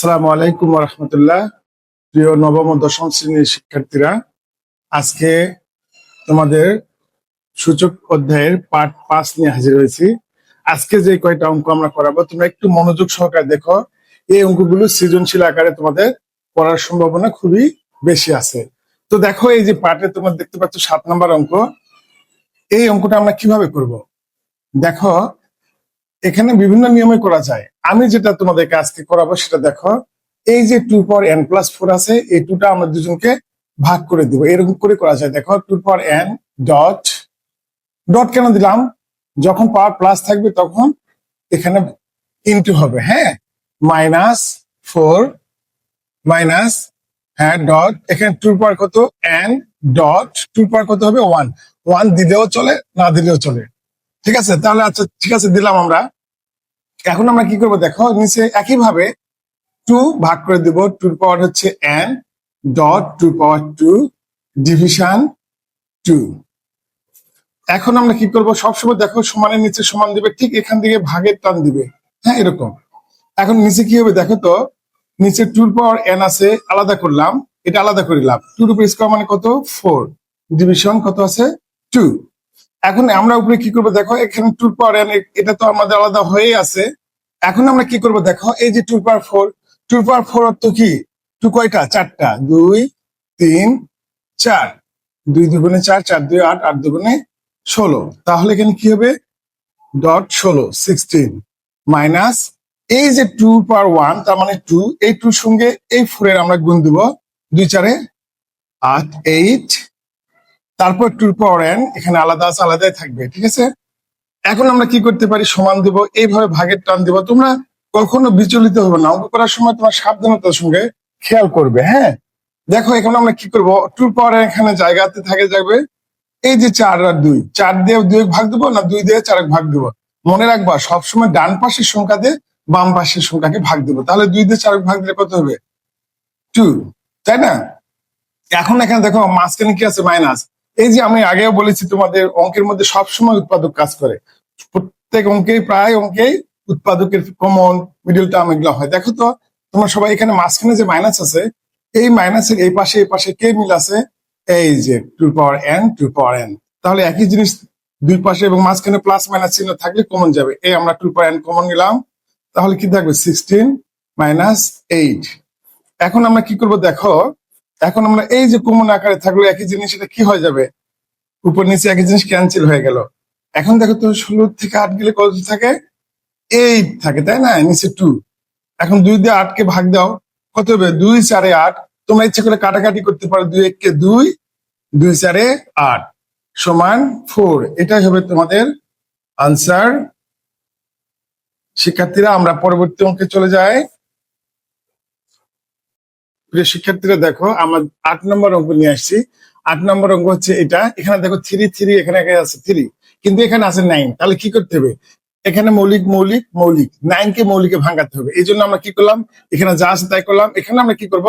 আসসালামু আলাইকুম রহমতুল্লাহ। প্রিয় নবম ও দশম শ্রেণীর শিক্ষার্থীরা, আজকে তোমাদের সূচক অধ্যায়ের পার্ট 5 নিয়ে হাজির হয়েছি। আজকে যে কয়টা অঙ্ক আমরা করাবো তোমরা একটু মনোযোগ সহকারে দেখো। এই অঙ্কগুলো সৃজনশীল আকারে তোমাদের পড়ার সম্ভাবনা খুবই বেশি আছে। তো দেখো, এই যে পার্টে তোমরা দেখতে পাচ্ছ 7 নম্বর অঙ্ক। এই অঙ্কটা আমরা কিভাবে করব? দেখো, এখানে বিভিন্ন নিয়মে করা যায়। আমি যেটা তোমাদেরকে আজকে করাবো সেটা দেখো, এই যে 2n+4 আছে, এই 2টা আমরা দুজনকে ভাগ করে দিব। এরকম করে করা যায়। দেখো, 2n ডট ডট কেন দিলাম? যখন পাওয়ার প্লাস থাকবে তখন এখানে ইনটু হবে। হ্যাঁ, -4 মাইনাস, হ্যাঁ, ডট, এখানে 2 পাওয়ার কত n ডট 2 পাওয়ার কত হবে 1। 1 দিলেও চলে, না দিলেও চলে। ঠিক আছে, তাহলে আচ্ছা ঠিক আছে, দিলাম আমরা। এখন আমরা কি করবো দেখো, নিচে একইভাবে 2 ভাগ করে দিব। 2 পাওয়ার হচ্ছে n ডট 2 পাওয়ার 2 ডিভিশন 2। এখন আমরা কি করব, সবসময় দেখো সমানের নিচে সমান দিবে, ঠিক এখান থেকে ভাগের টান দিবে। হ্যাঁ, এরকম। এখন নিচে কি হবে দেখো তো, নিচে 2 পাওয়ার n আছে, আলাদা করলাম, এটা আলাদা করিলাম। 2 উপর স্কয়ার মানে কত 4, ডিভিশন কত আছে 2। এখন আমরা উপরে কি করবো দেখো, এখানে 2 পাওয়ার n, এটা তো আমাদের আলাদা হয়ে আছে। এখন আমরা কি করব দেখো, এই যে 2 পাওয়ার 4, 2 পাওয়ার 4 অর্থ কি 2 কয়টা? 4টা। 2 3 4, 2 দুগুণে 4, 4 2 8, 8 দুগুণে 16। তাহলে এখানে কি হবে ডট 16 16 মাইনাস, এই যে 2 পাওয়ার 1 তার মানে 2, এই 2 সঙ্গে এই 4 এর আমরা গুণ দিব। 2 4 8 8, তারপর 2 পাওয়ার n এখানে আলাদা আছে, আলাদাই থাকবে। ঠিক আছে, এখন আমরা কি করতে পারি, সমান দেব, এইভাবে ভাগের টান দেব। তোমরা কখনো বিচলিত হবে না, অঙ্ক করার সময় তোমার সাবধানতার সঙ্গে খেয়াল করবে। হ্যাঁ, দেখো এখন আমরা কি করব, 2 পাওয়ার এখানে জায়গাতে থাকে যাবে, এই যে 4 আর 2, 4 দিয়ে 2 ভাগ দেবো, না 2 দিয়ে 4 ভাগ দেবো। মনে রাখবা, সবসময় ডান পাশের সংখ্যা দিয়ে বাম পাশের সংখ্যাকে ভাগ দেবো। তাহলে 2 দিয়ে 4 ভাগ দিলে কত হবে 2, তাই না? এখন এখানে দেখো মাঝখানে কি আছে মাইনাস। এই যে আমি আগেও বলেছি তোমাদের, অঙ্কের মধ্যে সবসময় উৎপাদক কাজ করে। প্রত্যেক অঙ্কেই, প্রায় অঙ্কেই উৎপাদকের কমন, মিডল টার্ম এগুলো হয়। দেখো তো তোমরা সবাই, এখানে মাঝখানে যে মাইনাস আছে, এই মাইনাসের এই পাশে কে মিল আছে? এই যে 2 পাওয়ার n 2 পাওয়ার n। তাহলে একই জিনিস দুই পাশে এবং মাঝখানে প্লাস মাইনাস চিহ্ন থাকলে কমন যাবে। এই আমরা 2 পাওয়ার n কমন নিলাম, তাহলে কি থাকবে 16 মাইনাস 8। এখন আমরা কি করব দেখো, এখন আমরা এই যে কমন আকারে থাকলো একই জিনিস, এটা কি হয়ে যাবে, উপর নিচে একই জিনিস ক্যান্সেল হয়ে গেল। এখন দেখো তো 16 থেকে 8 গেলে কত থাকে? 8 থাকে, তাই না? নিচে 2। এখন 2 দিয়ে 8 কে ভাগ দাও, কত হবে? 2 4 8। তোমরা ইচ্ছা করে কাটাকাটি করতে পারো, 2 1 কে 2, 2 4 8 সমান 4। এটাই হবে তোমাদের আনসার। শিক্ষার্থীরা, আমরা পরবর্তী অঙ্কে চলে যাই। প্রিয় শিক্ষার্থীরা দেখো, আমরা 8 নম্বর অঙ্ক নিয়ে আসছি। 8 নম্বর অঙ্ক হচ্ছে এটা। এখানে দেখো 3 3, এখানে আছে 3, কিন্তু এখানে আছে 9। তাহলে কি করতে হবে, এখানে মৌলিক মৌলিক মৌলিক 9 কে মৌলিকে ভাঙাতে হবে। এই জন্য আমরা কি করলাম, এখানে যা আছে তাই করলাম। এখানে আমরা কি করব,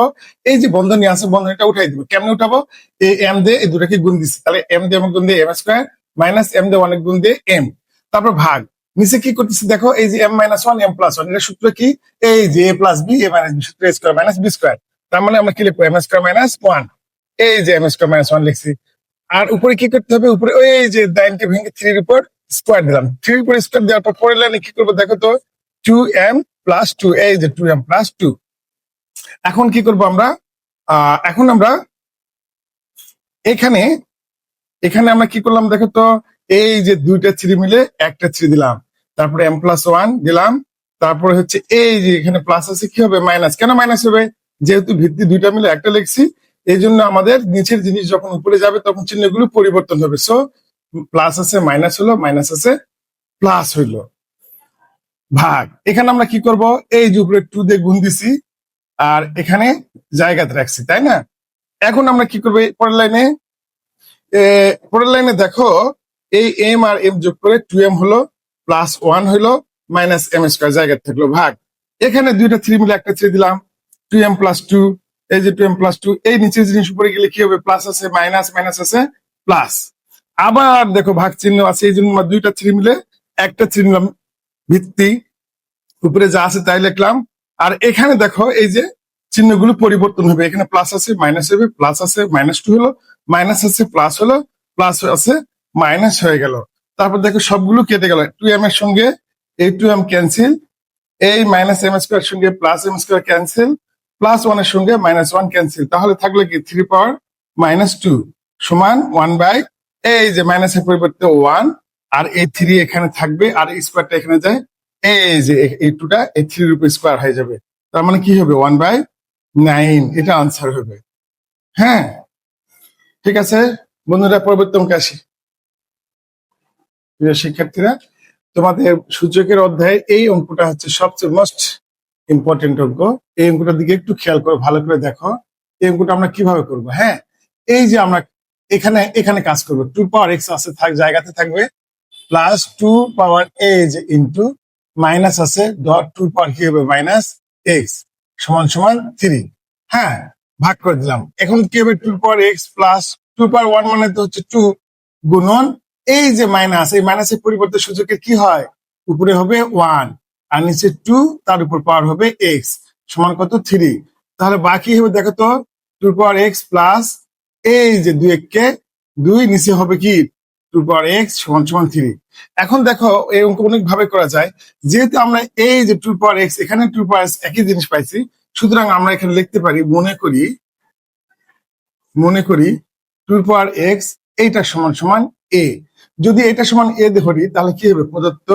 এই যে বন্ধনী আছে, বন্ধনীটা উঠাই দিব। কেমনে উঠাবো, এই m দিয়ে এই দুটাকে গুণ দিচ্ছি, তাহলে m দিয়ে গুণ দিয়ে m স্কয়ার মাইনাস m দিয়ে অনেক গুণ দিয়ে m, তারপর ভাগ। নিচে কি করতেছি দেখো, এই যে m - 1 m + 1, এটা সূত্র কি, এই যে a + b a - b সূত্র a square minus b square. তার মানে আমরা কি লিখবো, m স্কয়ার মাইনাস 1। এই যে m স্কয়ার মাইনাস 1 লিখছি। আর উপরে কি করতে হবে, উপরে ওই যে 9 কে ভেঙে 3 এর উপর স্কয়ার দিলাম। 3 এর উপর স্কয়ার দেওয়ার পর পরের লাইনে কি করবো দেখো তো, 2m + 2, এই যে 2m + 2। এখন কি করব আমরা, এখন আমরা এখানে এখানে আমরা কি করলাম দেখো তো, এই যে 2টা 3 মিলে একটা 3 দিলাম, তারপরে m + 1 দিলাম, তারপরে হচ্ছে এই যে এখানে প্লাস আছে, কি হবে মাইনাস। কেন মাইনাস হবে, যেহেতু ভিত্তি 2টা মিলে একটা লিখছি, এই জন্য আমাদের নিচের জিনিস যখন উপরে যাবে তখন চিহ্নগুলো পরিবর্তন হবে। সো প্লাস আছে মাইনাস হলো, মাইনাস আছে প্লাস হইলো, ভাগ। এখানে আমরা কি করব, এই যে উপরে 2 দিয়ে গুণ দিছি আর এখানে জায়গাতে রাখছি, তাই না? এখন আমরা কি করবো, পরের লাইনে দেখো, এই m আর m যোগ করে 2m হলো, প্লাস 1 হলো, মাইনাস m স্কয়ার জায়গাতে থাকলো, ভাগ। এখানে 2টা 3 মিলে একটা 3 দিলাম, 2m + 2, এই যে 2m + 2, এই নিচের জিনিস উপরে গেলে কি হবে, প্লাস আছে মাইনাস, মাইনাস আছে প্লাস। আবার দেখো ভাগ চিহ্ন আছে, এই জন্য আমরা 2টা 3 মিলে একটা 3 নিলাম, ভিত্তি উপরে যা আছে তাই লিখলাম, আর এখানে দেখো এই যে চিহ্নগুলো পরিবর্তন হবে, এখানে প্লাস আছে মাইনাস হবে, প্লাস আছে -2 হলো, মাইনাস আছে প্লাস হলো, প্লাস আছে মাইনাস হয়ে গেল। তারপর দেখো সবগুলো কেটে গেল, 2m এর সঙ্গে এই 2m ক্যান্সেল, এই -m² সঙ্গে +m² ক্যান্সেল, +1 এর সঙ্গে -1 ক্যান্সেল, তাহলে থাকলো কি 3 পাওয়ার -2 সমান 1 বাই এই যে মাইনাসের পরিবর্তে 1, আর এই 3 এখানে থাকবে, আর এই স্কোয়ারটা এখানে যায়, এই যে এই 2টা এই 3 এর উপর স্কোয়ার হয়ে যাবে, তার মানে কি হবে 1/9, এটা আনসার হবে। হ্যাঁ, ঠিক আছে বন্ধুরা, পরবর্তী অঙ্কে আসি। প্রিয় শিক্ষার্থীরা, তোমাদের সূচকের অধ্যায়ে এই অঙ্কটা হচ্ছে সবচেয়ে মোস্ট ইম্পর্টেন্ট অঙ্ক। এই অঙ্কটার দিকে একটু খেয়াল করো, ভালো করে দেখো এই অঙ্কটা আমরা কিভাবে করব। হ্যাঁ, এই যে আমরা এখানে এখানে কাজ করবো, 2 পাওয়ার x আছে জায়গাতে থাকবে, প্লাস 2 পাওয়ার a যে ইন্টু মাইনাস আছে ডট 2 পাওয়ার কি হবে -x সমান সমান 3। হ্যাঁ, ভাগ করে দিলাম। এখন কি হবে 2 পাওয়ার x প্লাস 2 পাওয়ার 1 মানে তো হচ্ছে 2 গুণন এই যে মাইনাস, এই মাইনাসের পরিবর্তে সূচকের কি হয়, উপরে হবে 1 আর নিচে 2, তার উপর পাওয়ার হবে x সমান কত 3। তাহলে বাকি হবে দেখো তো 2 পাওয়ার x প্লাস এই যে 2 কে 2, নিচে হবে কি 2 পাওয়ার x সমান সমান 3। এখন দেখো এই অঙ্ক অনেক ভাবে করা যায়, যেহেতু আমরা এই যে 2 পাওয়ার x এখানে 2 পাওয়ার x একই জিনিস পাইছি, সুতরাং আমরা এখানে লিখতে পারি, মনে করি 2 পাওয়ার x এইটা সমান সমান a। যদি এটা সমান a ধরি তাহলে কি হবে, প্রদত্ত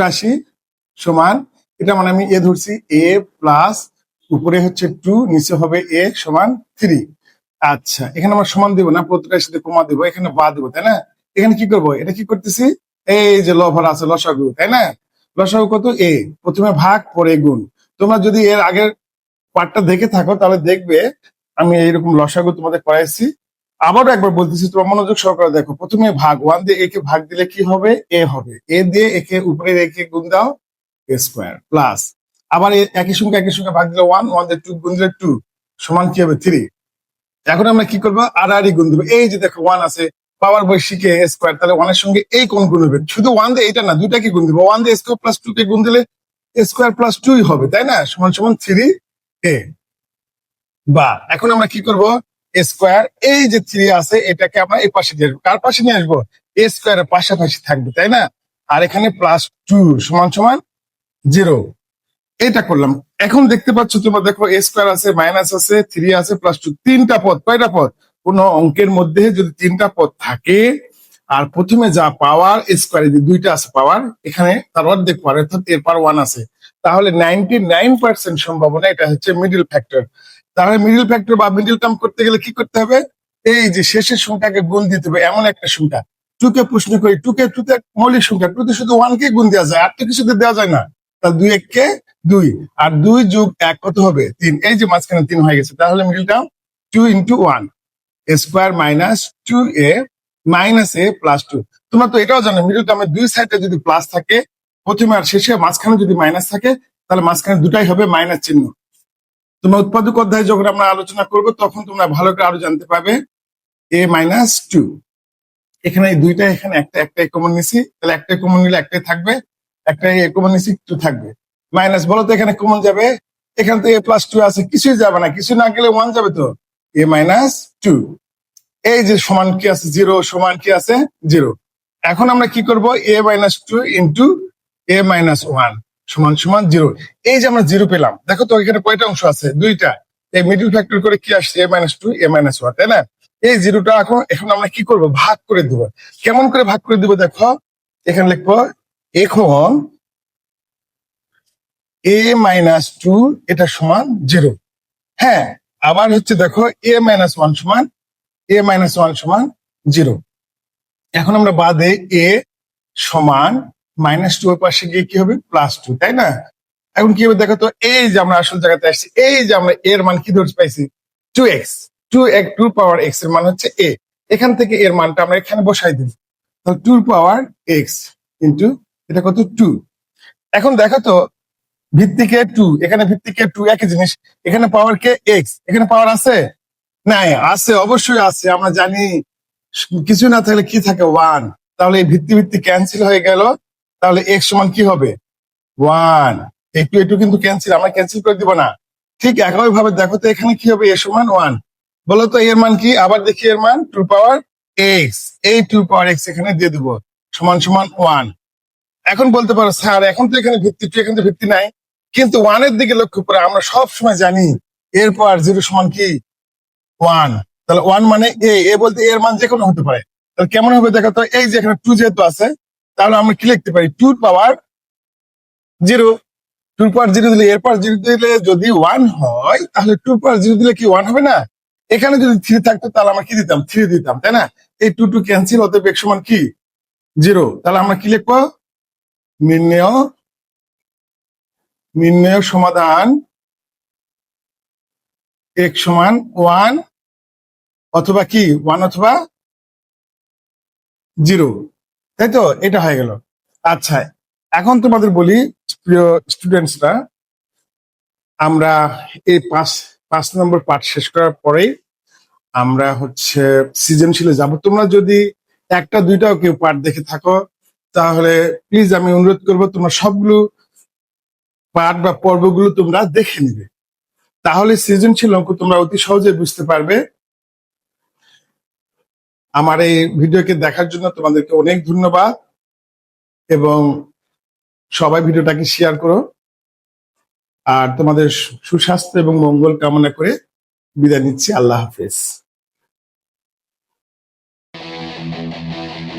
রাশি সমান, এটা মানে আমি a ধরছি, a প্লাস উপরে হচ্ছে 2, নিচে হবে a সমান 3। আচ্ছা, এখানে আমরা সমান দেবো না, প্রত্যেকটার সাথে কমা দেবো, এখানে বা দেবো, তাই না। এখানে কি করবো, এটা কি করতেছি, এই যে লভর আছে লসাগু, তাই না। লসাগু কত a, প্রথমে ভাগ পরে গুণ। তোমরা যদি এর আগের পার্টটা দেখে থাকো তাহলে দেখবে আমি এইরকম লসাগু তোমাদের করাইছি। আবারও একবার বলতেছি, তোমরা মনোযোগ সহকারে দেখো। প্রথমে ভাগ 1 দিয়ে a কে ভাগ দিলে কি হবে, a হবে, a দিয়ে একে উপরে রেখে গুণ দাও a স্কোয়ার, প্লাস আবার একই সঙ্গে ভাগ দিলে 1 দিয়ে 2 গুণ দিলে 2 সমান কি হবে 3। এখন আমরা কি করবো, আড়াআড়ি গুণ দেবো। এই যে দেখো 1 আছে, পাওয়ার বৈশিকে স্কোয়ার, তাহলে 1 এর সঙ্গে এই কোন গুণ হবে, শুধু 1 দিয়ে এটা না, দুইটাকে গুণ দেবো। 1 দিয়ে স্কোয়ার প্লাস 2 কে গুণ দিলে স্কোয়ার প্লাস 2 হবে, তাই না, সমান সমান 3a। বা এখন আমরা কি করব, স্কোয়ার এই যে 3 আছে এটাকে আমরা এই পাশে নিয়ে আসবো, কার পাশে নিয়ে আসবো, a স্কোয়ারের পাশাপাশি থাকবে, তাই না। আর এখানে +2 সমান সমান 0, এটা করলাম। এখন দেখতে পাচ্ছ তোমরা, দেখো a স্কোয়ার আছে, মাইনাস আছে, 3 আছে, +2, 3টা পদ। কয়টা পদ, কোন অঙ্কের মধ্যে যদি 3টা পদ থাকে আর প্রথমে যা পাওয়ার স্কোয়ার, দুইটা আছে পাওয়ার, এখানে তার অর্ধেক পাওয়ার, অর্থাৎ এর পাওয়ার 1 আছে, তাহলে 99% সম্ভাবনা এটা হচ্ছে মিডল ফ্যাক্টর। তাহলে মিডল ফ্যাক্টর বা মিডল টার্ম করতে গেলে কি করতে হবে, এই যে শেষের সংখ্যাকে গুণ দিতে হবে এমন একটা সংখ্যা। 2 কে প্রশ্ন করি, 2 তে মৌলিক সংখ্যা, 2 তে শুধু 1 কে গুণ দেওয়া যায়, আর তো কিছুতে দেওয়া যায় না। তাহলে 2 1 কে 2, আর 2 যোগ 1 কত হবে 3, এই যে মাঝখানে 3 হয়ে গেছে, তাহলে middle term 2 × 1 square minus 2a minus a plus 2। তোমরা তো এটাও জানো, মিডল টার্মের দুই সাইডে যদি প্লাস থাকে, প্রথমে আর শেষে, মাঝখানে যদি মাইনাস থাকে, তাহলে মাঝখানে দুটাই হবে মাইনাস চিহ্ন। তোমরা উৎপাদক অধ্যায় যখন আমরা আলোচনা করবো তখন তোমরা ভালো করে আরো জানতে পারবে। a-2, এখানে এই দুইটা, এখানে একটাই কমন নিছি, তাহলে একটাই কমন নিলে একটাই থাকবে, একটাই কমন নিছি 2 থাকবে। মাইনাস বলো তো এখানে কমন যাবে, এখানে তো a+2 আছে, কিছুই যাবে না, কিছু না গেলে 1 যাবে, তো a-2। এই যে সমান কি আছে 0, সমান কি আছে 0। এখন আমরা কি করব, a-2 ইন্টু a-1 সমান সমান 0। এই যে আমরা 0 পেলাম, দেখো তো এখানে কয়টা অংশ আছে, দুইটা। এই মিডল ফ্যাক্টর করে কি আসছে, a-2 a-1, তাই না। এই 0টা এখন আমরা কি করব, ভাগ করে দিব। কেমন করে ভাগ করে দিব, দেখো এখানে লিখবো, এখন a-2 এটা সমান 0। হ্যাঁ, আবার হচ্ছে দেখো a-1 সমান a-1 সমান 0। এখন আমরা বাদে a সমান -2 ওই পাশে গিয়ে কি হবে +2, তাই না। এখন কি হবে দেখো তো, এই যে আমরা আসল জায়গাতে আসছি, এই যে আমরা এর মান কি ধরে পাইছি 2x, 2 পাওয়ার x এর মান হচ্ছে a। এখান থেকে এর মানটা আমরা এখানে বসাই দিব, তাহলে 2 পাওয়ার x ইন্টু এটা কত 2। এখন দেখো তো ভিত্তিকে 2, এখানে ভিত্তিকে 2 একই জিনিস, এখানে পাওয়ার কে x, এখানে পাওয়ার আছে নাই, আছে, অবশ্যই আছে, আমরা জানি কিছু না থাকলে কি থাকে 1, তাহলে এই ভিত্তি ক্যান্সেল হয়ে গেল, তাহলে এক্স সমান কি হবে? 1। একটু কিন্তু ক্যান্সেল, আমরা ক্যান্সেল করে দিব না। ঠিক একই ভাবে দেখো তো এখানে কি হবে? এ সমান 1। বলো তো এর মান কি? আবার দেখি এর মান 2 পাওয়ার এক্স। এই 2 পাওয়ার এক্স এখানে দিয়ে দিব, সমান সমান 1। এখন বলতে পারো স্যার এখন তো এখানে ভিত্তি, এখানে তো ভিত্তি নাই। কিন্তু 1 এর দিকে লক্ষ্য করে আমরা সব সময় জানি এর পাওয়ার 0 সমান কি? 1। তাহলে 1 মানে এ বলতে এর মান যে কোনো হতে পারে। তাহলে কেমন হবে দেখো তো, এই যে এখানে 2 যেহেতু আছে, তাহলে আমরা কি লিখতে পারি? 2 পাওয়ার 0। 2 পাওয়ার 0 দিলে, এর পাওয়ার 0 দিলে যদি 1 হয়, তাহলে 2 পাওয়ার 0 দিলে কি 1 হবে না? এখানে যদি 3 থাকতো তাহলে আমরা কি দিতাম? 3 দিতাম, তাই না? এই 2 ক্যান্সেল, অতএব x সমান কি? 0। তাহলে আমরা কি লিখবো? নির্ণেয় নির্ণেয় সমাধান x সমান 1 অথবা কি 1 অথবা 0, তাই তো? এটা হয়ে গেল। আচ্ছা, এখন তোমাদের বলি প্রিয় স্টুডেন্টসরা, আমরা এই 5 নম্বর পাঠ শেষ করার পরেই আমরা হচ্ছে সৃজনশীলে যাব। তোমরা যদি একটা দুইটাও কেউ পাঠ দেখে থাকো, তাহলে প্লিজ আমি অনুরোধ করবো তোমরা সবগুলো পাঠ বা পর্বগুলো তোমরা দেখে নিবে। তাহলে সৃজনশীল অঙ্ক তোমরা অতি সহজে বুঝতে পারবে। আমার এই ভিডিওকে দেখার জন্য তোমাদেরকে অনেক ধন্যবাদ, এবং সবাই ভিডিওটাকে শেয়ার করো। আর তোমাদের সুস্বাস্থ্য এবং মঙ্গল কামনা করে বিদায় নিচ্ছি। আল্লাহ হাফেজ।